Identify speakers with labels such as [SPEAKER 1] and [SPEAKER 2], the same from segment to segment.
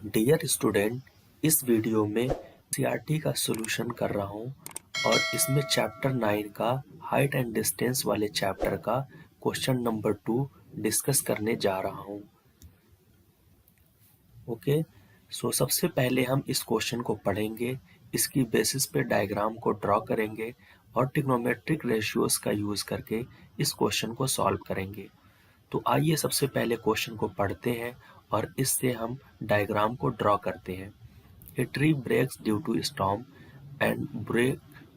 [SPEAKER 1] Dear student, इस video में CRT का सॉल्यूशन कर रहा हूँ और इसमें चैप्टर 9 का हाइट एंड डिस्टेंस वाले चैप्टर का क्वेश्चन नंबर 2 डिस्कस करने जा रहा हूँ। ओके, सो सबसे पहले हम इस क्वेश्चन को पढ़ेंगे, इसकी बेसिस पे डायग्राम को ड्रॉ करेंगे और ट्रिग्नोमेट्रिक रेशियोज का यूज़ करके इस क्वेश्चन को सॉल्व करेंगे। तो आइए सबसे पहले क्वेश्चन को पढ़ते हैं और इससे हम डायग्राम को ड्रॉ करते हैं। A tree breaks due to storm and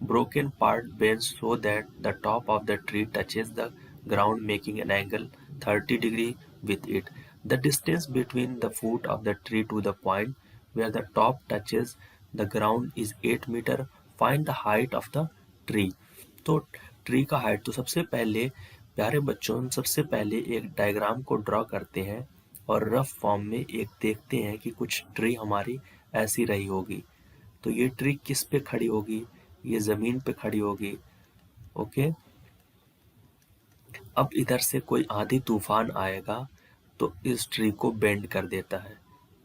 [SPEAKER 1] broken part bends so that the top of the tree touches the ground, making an angle 30 degree with it. The distance between the foot of the tree to the point where the top touches the ground is 8 meter. Find the height of the tree. तो tree का height, तो सबसे पहले प्यारे बच्चों सबसे पहले एक डायग्राम को ड्रॉ करते हैं और रफ फॉर्म में एक देखते हैं कि कुछ ट्री हमारी ऐसी रही होगी। तो ये ट्री किस पे खड़ी होगी? ये जमीन पे खड़ी होगी। ओके, अब इधर से कोई आंधी तूफान आएगा तो इस ट्री को बेंड कर देता है।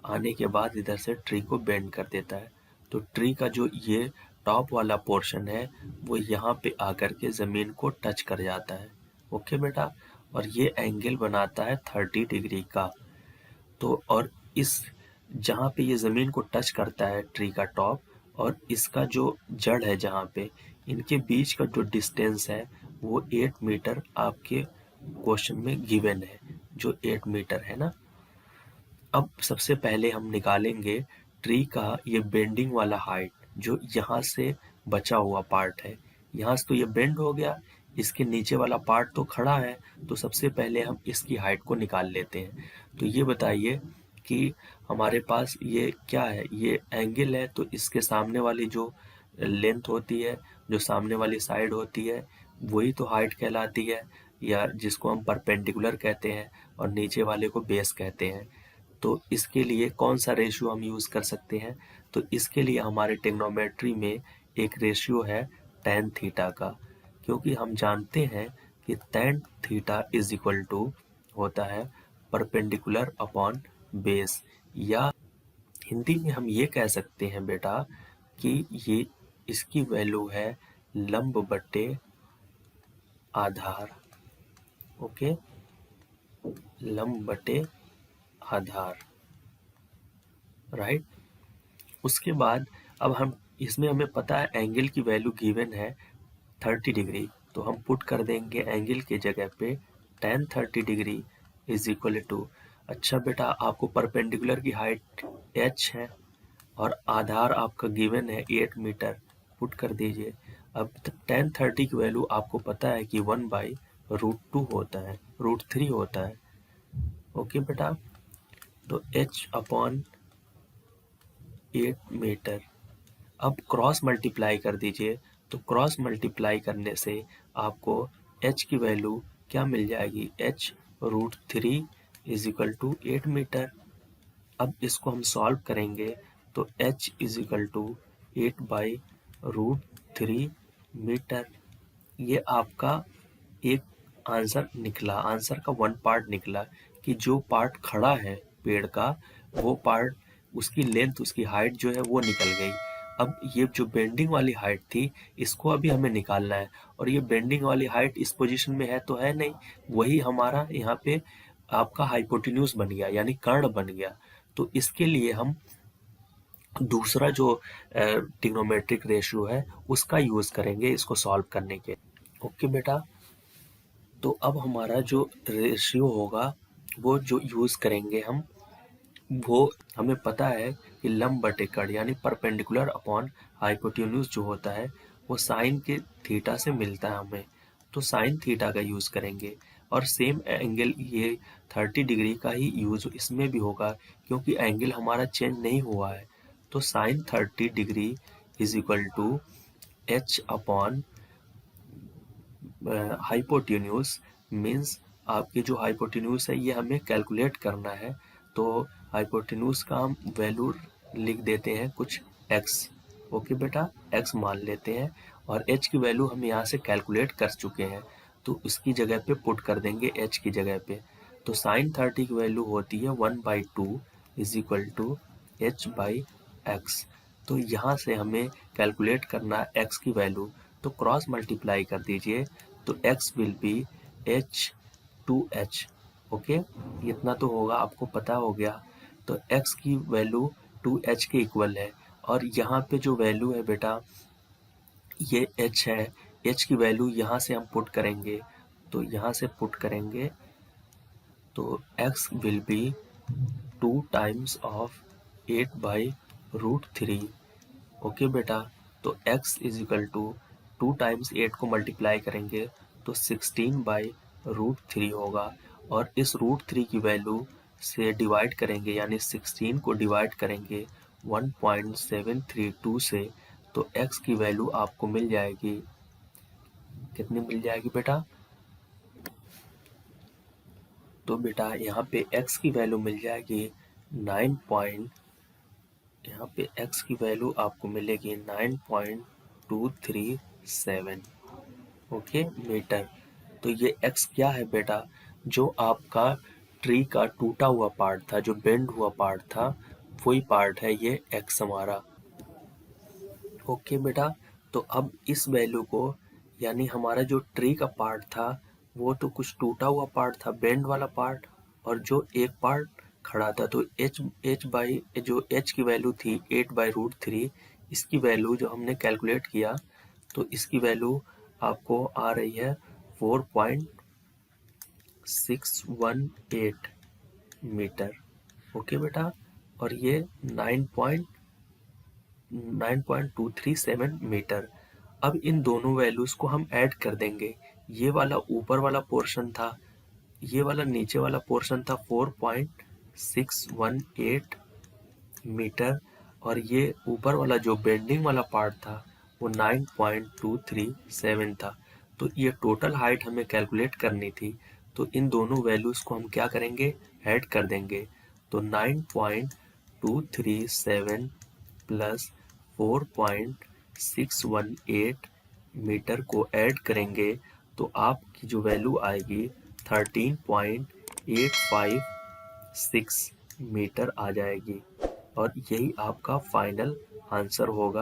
[SPEAKER 1] आने के बाद इधर से ट्री को बेंड कर देता है। तो ट्री का जो ये टॉप वाला पोर्शन है वो यहाँ पे आकर के ज़मीन को टच कर जाता है। ओके बेटा, और ये एंगल बनाता है 30 डिग्री का। तो और इस जहाँ पे ये ज़मीन को टच करता है ट्री का टॉप और इसका जो जड़ है जहाँ पे, इनके बीच का जो डिस्टेंस है वो 8 मीटर आपके क्वेश्चन में गिवन है, जो 8 मीटर है ना। अब सबसे पहले हम निकालेंगे ट्री का ये बेंडिंग वाला हाइट, जो यहाँ से बचा हुआ पार्ट है। यहाँ से तो ये बेंड हो गया, इसके नीचे वाला पार्ट तो खड़ा है, तो सबसे पहले हम इसकी हाइट को निकाल लेते हैं। तो ये बताइए कि हमारे पास ये क्या है, ये एंगल है, तो इसके सामने वाली जो लेंथ होती है, जो सामने वाली साइड होती है, वही तो हाइट कहलाती है, या जिसको हम परपेंडिकुलर कहते हैं, और नीचे वाले को बेस कहते हैं। तो इसके लिए कौन सा रेशियो हम यूज़ कर सकते हैं? तो इसके लिए हमारे ट्रिग्नोमेट्री में एक रेशियो है tan थीटा का, क्योंकि हम जानते हैं कि tan theta is equal to होता है परपेंडिकुलर अपॉन बेस, या हिंदी में हम ये कह सकते हैं बेटा कि ये इसकी वैल्यू है लंब बटे आधार। ओके, लंब बटे आधार, राइट। उसके बाद अब हम इसमें हमें पता है एंगल की वैल्यू गिवन है 30 डिग्री, तो हम पुट कर देंगे एंगल के जगह पे tan 30 degree is equal to, अच्छा बेटा आपको परपेंडिकुलर की हाइट h है और आधार आपका गिवन है 8 मीटर, पुट कर दीजिए। अब tan 30 की वैल्यू आपको पता है कि 1/√2 होता है, √3 होता है। ओके बेटा, तो h अपॉन 8 मीटर। अब क्रॉस मल्टीप्लाई कर दीजिए, तो क्रॉस मल्टीप्लाई करने से आपको h की वैल्यू क्या मिल जाएगी, h√3 is equal to 8 metre. अब इसको हम सॉल्व करेंगे तो h is equal to 8/√3 metre. ये आपका एक आंसर निकला, आंसर का वन पार्ट निकला कि जो पार्ट खड़ा है पेड़ का, वो पार्ट उसकी लेंथ, उसकी हाइट जो है वो निकल गई। अब ये जो बेंडिंग वाली हाइट थी, इसको अभी हमें निकालना है, और ये बेंडिंग वाली हाइट इस पोजीशन में है तो है नहीं, वही हमारा यहाँ पे आपका हाइपोटेन्यूज बन गया, यानी कर्ण बन गया। तो इसके लिए हम दूसरा जो ट्रिग्नोमेट्रिक रेशियो है उसका यूज करेंगे इसको सॉल्व करने के। ओके बेटा, तो अब हमारा जो रेशियो होगा वो जो यूज करेंगे हम, वो हमें पता है कि लंब बटे कर्ण यानी परपेंडिकुलर अपॉन हाइपोटेन्यूज जो होता है वो साइन के थीटा से मिलता है हमें, तो साइन थीटा का यूज करेंगे। और सेम एंगल ये 30 डिग्री का ही यूज इसमें भी होगा, क्योंकि एंगल हमारा चेंज नहीं हुआ है। तो sine 30 degree is equal to h upon hypotenuse, means आपके जो हाइपोटेन्यूज है ये हमें कैलकुलेट करना है। तो हाइपोटेन्यूज का हम वैल्यू लिख देते हैं कुछ x। ओके बेटा, x मान लेते हैं, और h की वैल्यू हम यहाँ से कैलकुलेट कर चुके हैं, तो उसकी जगह पे पुट कर देंगे h की जगह पे। तो साइन 30 की वैल्यू होती है 1/2 इज इक्वल टू h/x। तो यहाँ से हमें कैलकुलेट करना है x की वैल्यू, तो क्रॉस मल्टीप्लाई कर दीजिए, तो x will B h/2h। Okay, इतना तो होगा, आपको पता हो गया। तो x की वैल्यू 2h के इक्वल है, और यहाँ पे जो वैल्यू है बेटा ये h है। h की वैल्यू यहाँ से हम पुट करेंगे, तो यहाँ से पुट करेंगे तो x will be 2 times of 8/√3। Okay बेटा, तो x is equal to 2 times 8 को मल्टीप्लाई करेंगे तो 16/√3 होगा, और इस √3 की वैल्यू से डिवाइड करेंगे, यानी 16 को डिवाइड करेंगे 1.732 से, तो x की वैल्यू आपको मिल जाएगी, कितनी मिल जाएगी बेटा? तो बेटा यहाँ पे x की वैल्यू मिल जाएगी 9 यहाँ पे x की वैल्यू आपको मिलेगी 9.237 ओके मीटर। तो ये x क्या है बेटा? जो आपका ट्री का टूटा हुआ पार्ट था, जो बेंड हुआ पार्ट था, वही पार्ट है ये x हमारा। ओके बेटा, तो अब इस वैल्यू को, यानी हमारा जो ट्री का पार्ट था वो तो कुछ टूटा हुआ पार्ट था, बेंड वाला पार्ट, और जो एक पार्ट खड़ा था, तो जो h की वैल्यू थी 8/√3, इसकी वैल्यू जो हमने कैलकुलेट किया तो इसकी वैल्यू आपको आ रही है 4.618 मीटर। ओके बेटा, और ये 9.237 मीटर। अब इन दोनों वैल्यूज को हम ऐड कर देंगे। ये वाला ऊपर वाला पोर्शन था, ये वाला नीचे वाला पोर्शन था 4.618 मीटर, और ये ऊपर वाला जो बेंडिंग वाला पार्ट था वो 9.237 था। तो ये टोटल हाइट हमें कैलकुलेट करनी थी, तो इन दोनों वैल्यूज को हम क्या करेंगे, ऐड कर देंगे। तो 9.237 प्लस 4.618 मीटर को ऐड करेंगे तो आपकी जो वैल्यू आएगी 13.856 मीटर आ जाएगी, और यही आपका फाइनल आंसर होगा।